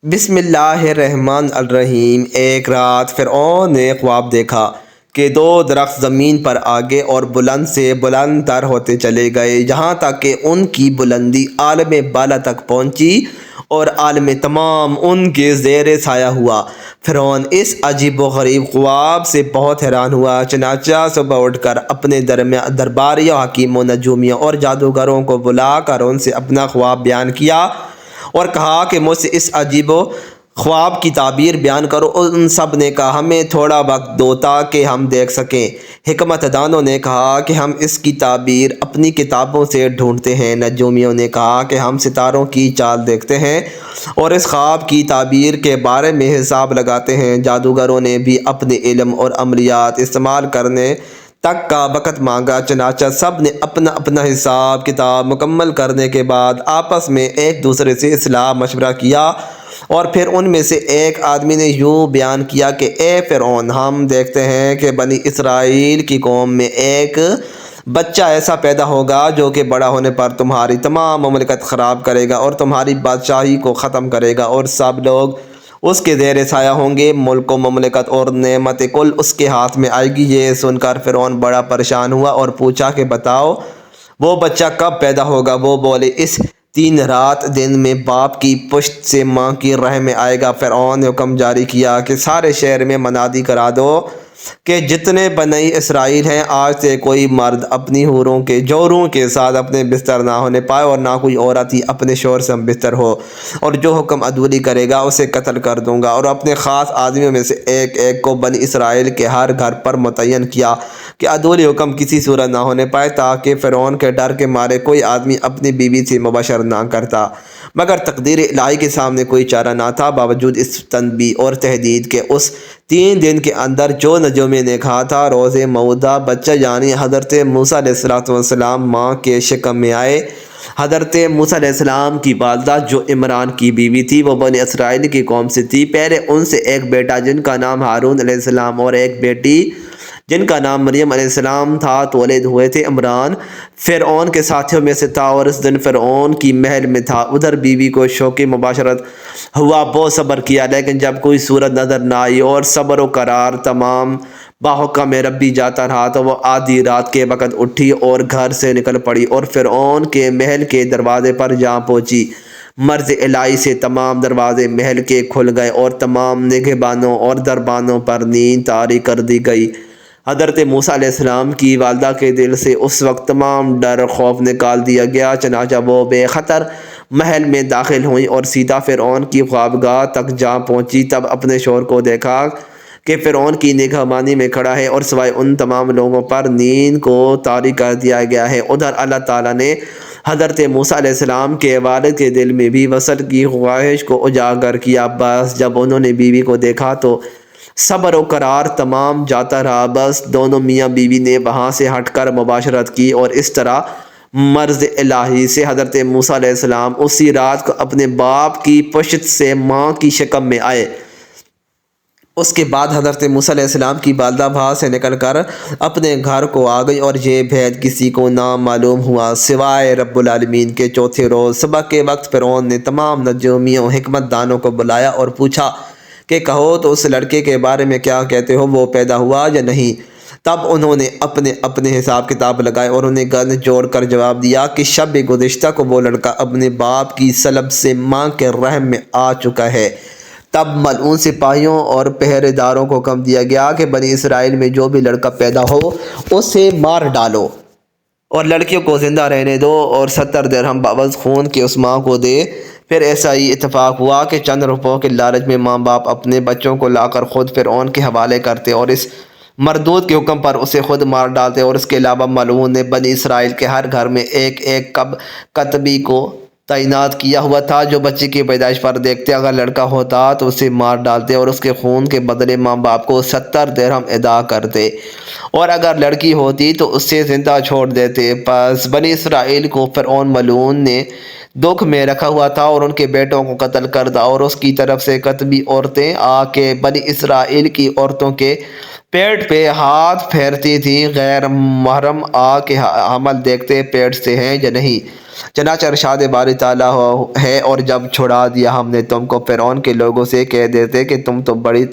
بسم اللہ الرحمن الرحیم۔ ایک رات فرعون نے خواب دیکھا کہ دو درخت زمین پر آگے اور بلند سے بلند تر ہوتے چلے گئے، یہاں تک کہ ان کی بلندی عالم بالا تک پہنچی اور عالم تمام ان کے زیر سایہ ہوا۔ فرعون اس عجیب و غریب خواب سے بہت حیران ہوا، چنانچہ صبح اٹھ کر اپنے درباریوں، حکیموں، نجومیوں اور جادوگروں کو بلا کر ان سے اپنا خواب بیان کیا اور کہا کہ مجھ سے اس عجیب و خواب کی تعبیر بیان کرو۔ ان سب نے کہا ہمیں تھوڑا وقت دو تاکہ ہم دیکھ سکیں۔ حکمت دانوں نے کہا کہ ہم اس کی تعبیر اپنی کتابوں سے ڈھونڈتے ہیں۔ نجومیوں نے کہا کہ ہم ستاروں کی چال دیکھتے ہیں اور اس خواب کی تعبیر کے بارے میں حساب لگاتے ہیں۔ جادوگروں نے بھی اپنے علم اور عملیات استعمال کرنے تک کا وقت مانگا، چنانچہ سب نے اپنا اپنا حساب کتاب مکمل کرنے کے بعد آپس میں ایک دوسرے سے اصلاح مشورہ کیا، اور پھر ان میں سے ایک آدمی نے یوں بیان کیا کہ اے فرعون، ہم دیکھتے ہیں کہ بنی اسرائیل کی قوم میں ایک بچہ ایسا پیدا ہوگا جو کہ بڑا ہونے پر تمہاری تمام مملکت خراب کرے گا اور تمہاری بادشاہی کو ختم کرے گا، اور سب لوگ اس کے زیر سایہ ہوں گے۔ ملک و مملکت اور نعمت کل اس کے ہاتھ میں آئے گی۔ یہ سن کر فرعون بڑا پریشان ہوا اور پوچھا کہ بتاؤ وہ بچہ کب پیدا ہوگا؟ وہ بولے اس 3 رات دن میں باپ کی پشت سے ماں کی رحم میں آئے گا۔ فرعون نے حکم جاری کیا کہ سارے شہر میں منادی کرا دو کہ جتنے بنی اسرائیل ہیں، آج سے کوئی مرد اپنی حوروں کے جوروں کے ساتھ اپنے بستر نہ ہونے پائے، اور نہ کوئی عورت ہی اپنے شوہر سے ہم بستر ہو، اور جو حکم عدولی کرے گا اسے قتل کر دوں گا۔ اور اپنے خاص آدمیوں میں سے ایک ایک کو بنی اسرائیل کے ہر گھر پر متعین کیا کہ عدولی حکم کسی صورت نہ ہونے پائے، تاکہ فرعون کے ڈر کے مارے کوئی آدمی اپنی بیوی سے مباشرت نہ کرتا۔ مگر تقدیر الہی کے سامنے کوئی چارہ نہ تھا۔ باوجود اس تنبیہ اور تحدید کے اس 3 دن کے اندر جو نجومی نے کہا تھا، روز مودع بچہ یعنی حضرت موسیٰ علیہ السلام ماں کے شکم میں آئے۔ حضرت موسیٰ علیہ السلام کی والدہ جو عمران کی بیوی تھی، وہ بنی اسرائیل کی قوم سے تھی۔ پہلے ان سے ایک بیٹا جن کا نام ہارون علیہ السلام اور ایک بیٹی جن کا نام مریم علیہ السلام تھا تولد ہوئے تھے۔ عمران فرعون کے ساتھیوں میں سے تھا اور اس دن فرعون کی محل میں تھا۔ ادھر بیوی کو شوق مباشرت ہوا، بہت صبر کیا، لیکن جب کوئی صورت نظر نہ آئی اور صبر و قرار تمام باحکم ربی جاتا رہا، تو وہ آدھی رات کے وقت اٹھی اور گھر سے نکل پڑی اور فرعون کے محل کے دروازے پر جا پہنچی۔ مرض الہی سے تمام دروازے محل کے کھل گئے اور تمام نگہبانوں اور دربانوں پر نیند طاری کر دی گئی۔ حضرت موسیٰ علیہ السلام کی والدہ کے دل سے اس وقت تمام ڈر خوف نکال دیا گیا، چنانچہ وہ بے خطر محل میں داخل ہوئیں اور سیدھا فرعون کی خوابگاہ تک جا پہنچی۔ تب اپنے شوہر کو دیکھا کہ فرعون کی نگہبانی میں کھڑا ہے اور سوائے ان تمام لوگوں پر نیند کو طاری کر دیا گیا ہے۔ ادھر اللہ تعالیٰ نے حضرت موسیٰ علیہ السلام کے والد کے دل میں بھی وصل کی خواہش کو اجاگر کیا۔ بس جب انہوں نے بیوی کو دیکھا تو صبر و قرار تمام جاتا رہا۔ بس دونوں میاں بیوی نے وہاں سے ہٹ کر مباشرت کی، اور اس طرح مرض الہی سے حضرت موسیٰ علیہ السلام اسی رات کو اپنے باپ کی پشت سے ماں کی شکم میں آئے۔ اس کے بعد حضرت موسیٰ علیہ السلام کی والدہ وہاں سے نکل کر اپنے گھر کو آ گئی، اور یہ بھید کسی کو نہ معلوم ہوا سوائے رب العالمین کے۔ چوتھے روز صبح کے وقت فرعون نے تمام نجومیوں، حکمت دانوں کو بلایا اور پوچھا کہ کہو تو اس لڑکے کے بارے میں کیا کہتے ہو، وہ پیدا ہوا یا نہیں؟ تب انہوں نے اپنے اپنے حساب کتاب لگائے اور انہیں گن جوڑ کر جواب دیا کہ شب گزشتہ کو وہ لڑکا اپنے باپ کی سلب سے ماں کے رحم میں آ چکا ہے۔ تب ملعون سپاہیوں اور پہرے داروں کو حکم دیا گیا کہ بنی اسرائیل میں جو بھی لڑکا پیدا ہو اسے مار ڈالو اور لڑکیوں کو زندہ رہنے دو، اور 70 درہم بعوض خون کے اس ماں کو دے۔ پھر ایسا ہی اتفاق ہوا کہ چند روپوں کے لالچ میں ماں باپ اپنے بچوں کو لا کر خود فرعون کے حوالے کرتے اور اس مردود کے حکم پر اسے خود مار ڈالتے۔ اور اس کے علاوہ ملعون نے بنی اسرائیل کے ہر گھر میں ایک ایک کتبی کو تعینات کیا ہوا تھا، جو بچے کی پیدائش پر دیکھتے، اگر لڑکا ہوتا تو اسے مار ڈالتے اور اس کے خون کے بدلے ماں باپ کو 70 درہم ادا کرتے، اور اگر لڑکی ہوتی تو اسے زندہ چھوڑ دیتے۔ پس بنی اسرائیل کو فرعون ملعون نے دکھ میں رکھا ہوا تھا اور ان کے بیٹوں کو قتل کر دا، اور اس کی طرف سے کتبی عورتیں آ کے بنی اسرائیل کی عورتوں کے پیٹ پہ ہاتھ پھیرتی تھی، غیر محرم آ کے حمل دیکھتے پیٹ سے ہیں یا نہیں۔ چنانچہ ارشاد باری تعالیٰ ہے، اور جب چھڑا دیا ہم نے تم کو فرعون کے لوگوں سے، کہہ دیتے کہ تم تو بڑی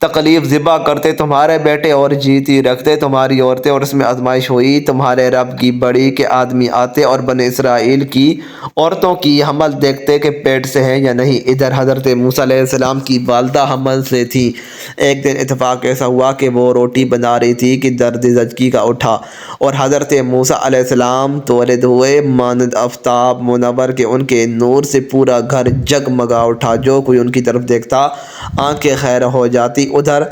تکلیف ذبح کرتے تمہارے بیٹے اور جیتی رکھتے تمہاری عورتیں، اور اس میں آزمائش ہوئی تمہارے رب کی بڑی کہ آدمی آتے اور بنی اسرائیل کی عورتوں کی حمل دیکھتے کہ پیٹ سے ہیں یا نہیں۔ ادھر حضرت موسیٰ علیہ السلام کی والدہ حمل سے تھی۔ ایک دن اتفاق ایسا ہوا کہ وہ روٹی بنا رہی تھی کہ درد زچگی کا اٹھا، اور حضرت موسیٰ علیہ السلام تولد ہوئے مانند آفتاب منور کہ ان کے نور سے پورا گھر جگمگا اٹھا، جو کوئی ان کی طرف دیکھتا آنکھیں خیر ہو جاتی۔ ادھر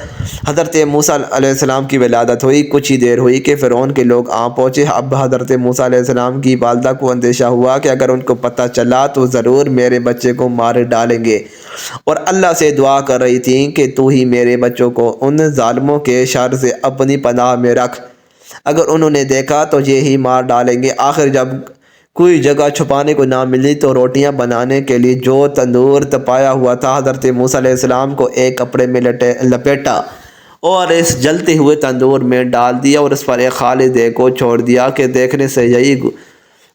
حضرت موسیٰ علیہ السلام کی ولادت ہوئی۔ کچھ ہی دیر ہوئی کہ فرعون کے لوگ آ پہنچے۔ اب حضرت موسیٰ علیہ السلام کی والدہ کو اندیشہ ہوا کہ اگر ان کو پتہ چلا تو ضرور میرے بچے کو مار ڈالیں گے، اور اللہ سے دعا کر رہی تھیں کہ تو ہی میرے بچوں کو ان ظالموں کے شر سے اپنی پناہ میں رکھ، اگر انہوں نے دیکھا تو یہی مار ڈالیں گے۔ آخر جب کوئی جگہ چھپانے کو نہ ملی تو روٹیاں بنانے کے لیے جو تندور تپایا ہوا تھا، حضرت موسیٰ علیہ السلام کو ایک کپڑے میں لپیٹا اور اس جلتے ہوئے تندور میں ڈال دیا، اور اس پر ایک خالی دیگ کو چھوڑ دیا کہ دیکھنے سے یہی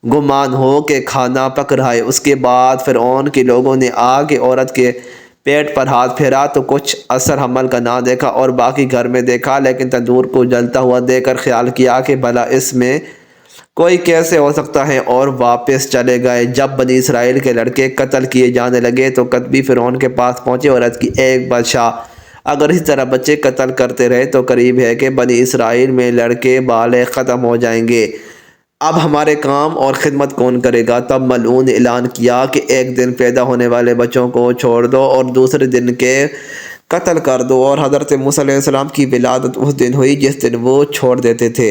گمان ہو کہ کھانا پک رہا ہے۔ اس کے بعد فرعون کے لوگوں نے آگ عورت کے پیٹ پر ہاتھ پھیرا تو کچھ اثر حمل کا نہ دیکھا، اور باقی گھر میں دیکھا، لیکن تندور کو جلتا ہوا دیکھ کر خیال کیا کہ بھلا اس میں کوئی کیسے ہو سکتا ہے، اور واپس چلے گئے۔ جب بنی اسرائیل کے لڑکے قتل کیے جانے لگے تو کتبی فرعون کے پاس پہنچے اور عرض کی، ایک بادشاہ، اگر اسی طرح بچے قتل کرتے رہے تو قریب ہے کہ بنی اسرائیل میں لڑکے بالغ ختم ہو جائیں گے، اب ہمارے کام اور خدمت کون کرے گا؟ تب ملعون نے اعلان کیا کہ ایک دن پیدا ہونے والے بچوں کو چھوڑ دو اور دوسرے دن کے قتل کر دو، اور حضرت موسیٰ علیہ السلام کی ولادت اس دن ہوئی جس دن وہ چھوڑ دیتے تھے،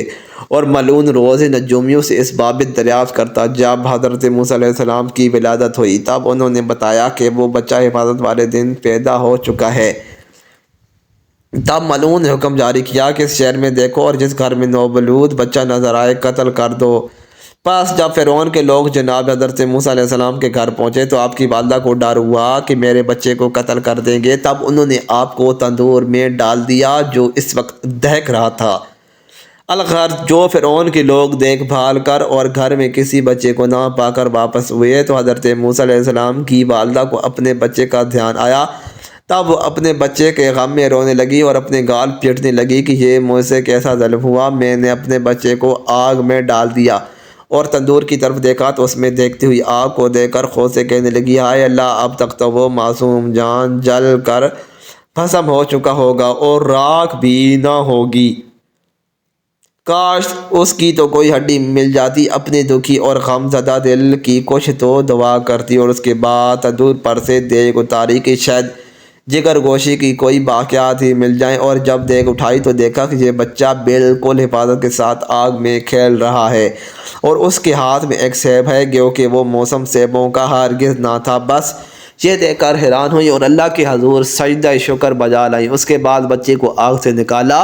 اور ملعون روز نجومیوں سے اس بابت دریافت کرتا۔ جب حضرت موسیٰ علیہ السلام کی ولادت ہوئی تب انہوں نے بتایا کہ وہ بچہ حفاظت والے دن پیدا ہو چکا ہے۔ تب ملعون نے حکم جاری کیا کہ اس شہر میں دیکھو، اور جس گھر میں نومولود بچہ نظر آئے قتل کر دو۔ پس جب فرعون کے لوگ جناب حضرت موسیٰ علیہ السلام کے گھر پہنچے تو آپ کی والدہ کو ڈر ہوا کہ میرے بچے کو قتل کر دیں گے۔ تب انہوں نے آپ کو تندور میں ڈال دیا جو اس وقت دہک رہا تھا۔ الغرض جو فرعون کے لوگ دیکھ بھال کر اور گھر میں کسی بچے کو نہ پا کر واپس ہوئے تو حضرت موسیٰ علیہ السلام کی والدہ کو اپنے بچے کا دھیان آیا۔ تب وہ اپنے بچے کے غم میں رونے لگی اور اپنے گال پیٹنے لگی کہ یہ مجھ سے کیسا ظلم ہوا، میں نے اپنے بچے کو آگ میں ڈال دیا، اور تندور کی طرف دیکھا تو اس میں دیکھتی ہوئی آگ کو دیکھ کر خود سے کہنے لگی، ہائے اللہ، اب تک تو وہ معصوم جان جل کر بھسم ہو چکا ہوگا اور راکھ بھی نہ ہوگی، کاش اس کی تو کوئی ہڈی مل جاتی۔ اپنے دکھی اور غم زدہ دل کی کچھ تو دعا کرتی، اور اس کے بعد تندور پر سے دیگ اتاری کہ شاید جگر گوشی کی کوئی باقیات ہی مل جائیں، اور جب دیگ اٹھائی تو دیکھا کہ یہ بچہ بالکل حفاظت کے ساتھ آگ میں کھیل رہا ہے، اور اس کے ہاتھ میں ایک سیب ہے، گو کہ وہ موسم سیبوں کا ہرگز نہ تھا۔ بس یہ دیکھ کر حیران ہوئی اور اللہ کے حضور سجدہ شکر بجا لائی۔ اس کے بعد بچے کو آگ سے نکالا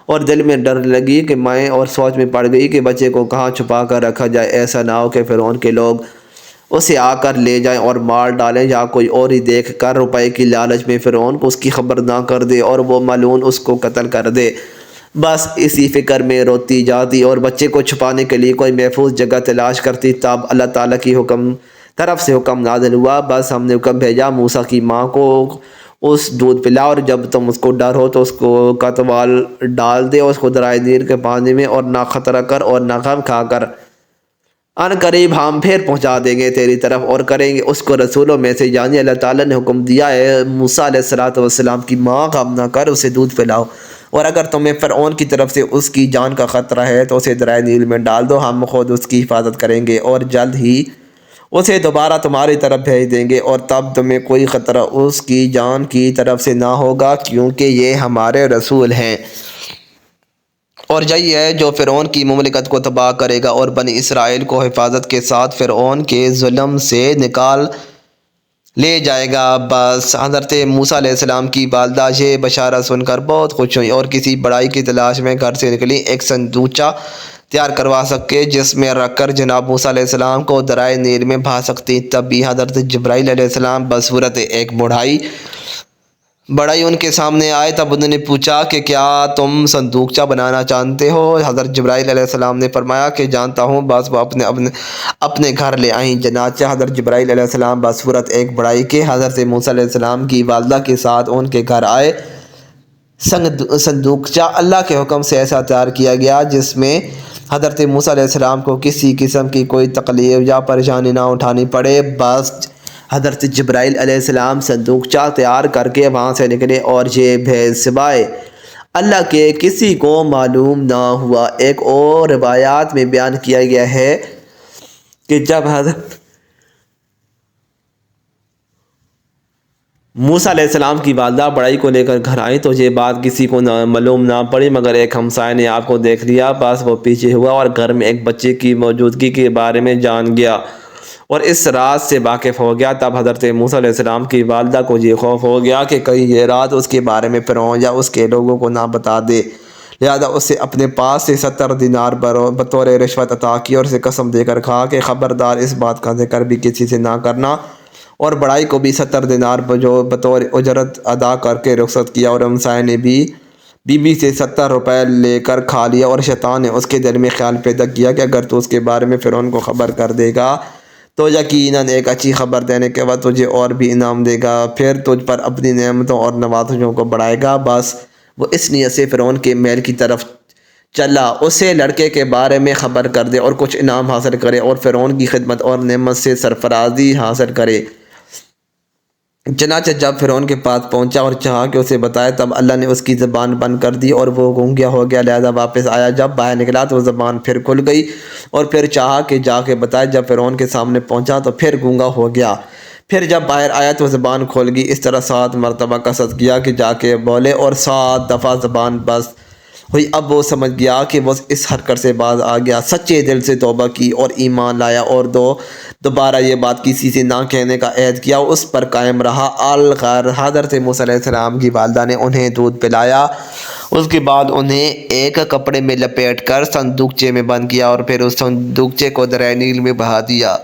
اور دل میں ڈر لگی کہ میں، اور سوچ میں پڑ گئی کہ بچے کو کہاں چھپا کر رکھا جائے، ایسا نہ ہو کہ فرعون کے لوگ اسے آ کر لے جائیں اور مار ڈالیں، یا کوئی اور ہی دیکھ کر روپے کی لالچ میں فرعون کو اس کی خبر نہ کر دے اور وہ ملعون اس کو قتل کر دے۔ بس اسی فکر میں روتی جاتی اور بچے کو چھپانے کے لیے کوئی محفوظ جگہ تلاش کرتی۔ تب اللہ تعالیٰ کی طرف سے حکم نازل ہوا، بس ہم نے حکم بھیجا موسیٰ کی ماں کو اس دودھ پلا، اور جب تم اس کو ڈر ہو تو اس کو کتوال ڈال دے اور اس کو درائے نیر کے پانی میں، اور نہ خطرہ کر اور نہ غم کھا کر، ان قریب ہم پھر پہنچا دیں گے تیری طرف اور کریں گے اس کو رسولوں میں سے۔ یعنی اللہ تعالیٰ نے حکم دیا ہے موسیٰ علیہ السلام کی ماں، غم نہ کر، اسے دودھ پلاؤ، اور اگر تمہیں فرعون کی طرف سے اس کی جان کا خطرہ ہے تو اسے درائے نیل میں ڈال دو، ہم خود اس کی حفاظت کریں گے اور جلد ہی اسے دوبارہ تمہاری طرف بھیج دیں گے، اور تب تمہیں کوئی خطرہ اس کی جان کی طرف سے نہ ہوگا، کیونکہ یہ ہمارے رسول ہیں۔ اور یہی ہے جو فرعون کی مملکت کو تباہ کرے گا اور بنی اسرائیل کو حفاظت کے ساتھ فرعون کے ظلم سے نکال لے جائے گا۔ بس حضرت موسیٰ علیہ السلام کی والدہ یہ بشارت سن کر بہت خوش ہوئی اور کسی بڑائی کی تلاش میں گھر سے نکلی، ایک صندوقچہ تیار کروا سکے جس میں رکھ کر جناب موسیٰ علیہ السلام کو درائے نیل میں بہا سکتی۔ تب بھی حضرت جبرائیل علیہ السلام بصورت ایک بوڑھائی بڑائی ان کے سامنے آئے تب انہوں نے پوچھا کہ کیا تم صندوقچہ بنانا جانتے ہو؟ حضرت جبرائیل علیہ السلام نے فرمایا کہ جانتا ہوں۔ بس وہ اپنے گھر لے آئیں۔ چنانچہ حضرت جبرائیل علیہ السلام بصورت ایک بڑائی کے حضرت موسیٰ علیہ السلام کی والدہ کے ساتھ ان کے گھر آئے۔ صندوقچہ اللہ کے حکم سے ایسا تیار کیا گیا جس میں حضرت موسیٰ علیہ السلام کو کسی قسم کی کوئی تکلیف یا پریشانی نہ اٹھانی پڑے۔ بس حضرت جبرائیل علیہ السلام صندوقچہ تیار کر کے وہاں سے نکلے اور یہ بھید سوائے اللہ کے کسی کو معلوم نہ ہوا۔ ایک اور روایات میں بیان کیا گیا ہے کہ جب حضرت موسیٰ علیہ السلام کی والدہ بڑائی کو لے کر گھر آئیں تو یہ بات کسی کو معلوم نہ پڑی مگر ایک ہمسائے نے آپ کو دیکھ لیا۔ بس وہ پیچھے ہوا اور گھر میں ایک بچے کی موجودگی کے بارے میں جان گیا اور اس راز سے واقف ہو گیا۔ تب حضرت موسیٰ علیہ السلام کی والدہ کو یہ خوف ہو گیا کہ کہیں یہ رات اس کے بارے میں فرعون یا اس کے لوگوں کو نہ بتا دے، لہذا اسے اپنے پاس سے 70 دینار بطور رشوت عطا کی اور اسے قسم دے کر کہا کہ خبردار اس بات کا ذکر بھی کسی سے نہ کرنا، اور بڑائی کو بھی 70 دینار بطور اجرت ادا کر کے رخصت کیا۔ اور ہمسائے نے بھی بی بی سے 70 روپے لے کر کھا لیا، اور شیطان نے اس کے دل میں خیال پیدا کیا کہ اگر تو اس کے بارے میں فرعون کو خبر کر دے گا تو یقیناً ایک اچھی خبر دینے کے بعد تجھے اور بھی انعام دے گا، پھر تجھ پر اپنی نعمتوں اور نوازشوں کو بڑھائے گا۔ بس وہ اس نیت سے فرعون کے محل کی طرف چلا اسے لڑکے کے بارے میں خبر کر دے اور کچھ انعام حاصل کرے اور فرعون کی خدمت اور نعمت سے سرفرازی حاصل کرے۔ چنانچہ جب فرعون کے پاس پہنچا اور چاہا کہ اسے بتائے تب اللہ نے اس کی زبان بند کر دی اور وہ گونگا ہو گیا، لہذا واپس آیا۔ جب باہر نکلا تو زبان پھر کھل گئی اور پھر چاہا کہ جا کے بتائے۔ جب فرعون کے سامنے پہنچا تو پھر گونگا ہو گیا، پھر جب باہر آیا تو زبان کھول گئی۔ اس طرح 7 مرتبہ قصد کیا کہ جا کے بولے اور 7 دفعہ زبان بست ہوئی۔ اب وہ سمجھ گیا کہ وہ اس حرکت سے باز آ گیا، سچے دل سے توبہ کی اور ایمان لایا اور دوبارہ یہ بات کسی سے نہ کہنے کا عہد کیا، اس پر قائم رہا۔ الخیر حضرت موسیٰ علیہ السلام کی والدہ نے انہیں دودھ پلایا، اس کے بعد انہیں ایک کپڑے میں لپیٹ کر صندوقچے میں بند کیا اور پھر اس صندوقچے کو دریائے نیل میں بہا دیا،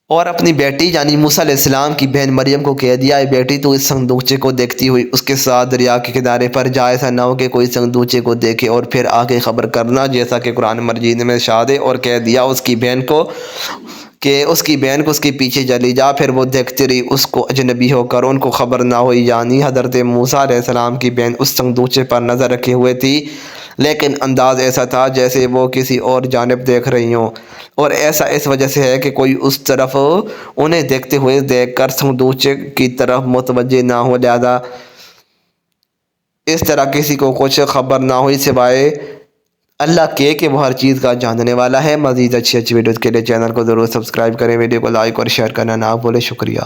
اور اپنی بیٹی یعنی موسیٰ علیہ السلام کی بہن مریم کو کہہ دیا، اے بیٹی تو اس صندوقچے کو دیکھتی ہوئی اس کے ساتھ دریا کے کنارے پر جا، ایسا نہ ہو کہ کوئی صندوقچے کو دیکھے اور پھر آگے خبر کرنا، جیسا کہ قرآن مجید میں ارشاد ہے۔ اور کہہ دیا اس کی بہن کو اس کے پیچھے چلی جا، پھر وہ دیکھتی رہی اس کو اجنبی ہو کر، ان کو خبر نہ ہوئی، یعنی حضرت موسیٰ علیہ السلام کی بہن اس صندوقچے پر نظر رکھے ہوئے تھی لیکن انداز ایسا تھا جیسے وہ کسی اور جانب دیکھ رہی ہوں، اور ایسا اس وجہ سے ہے کہ کوئی اس طرف انہیں دیکھتے ہوئے دیکھ کر صندوقچے کی طرف متوجہ نہ ہو، لہذا اس طرح کسی کو کچھ خبر نہ ہوئی سوائے اللہ کے کہ وہ ہر چیز کا جاننے والا ہے۔ مزید اچھی ویڈیوز کے لیے چینل کو ضرور سبسکرائب کریں، ویڈیو کو لائک اور شیئر کرنا نہ بھولیں۔ شکریہ۔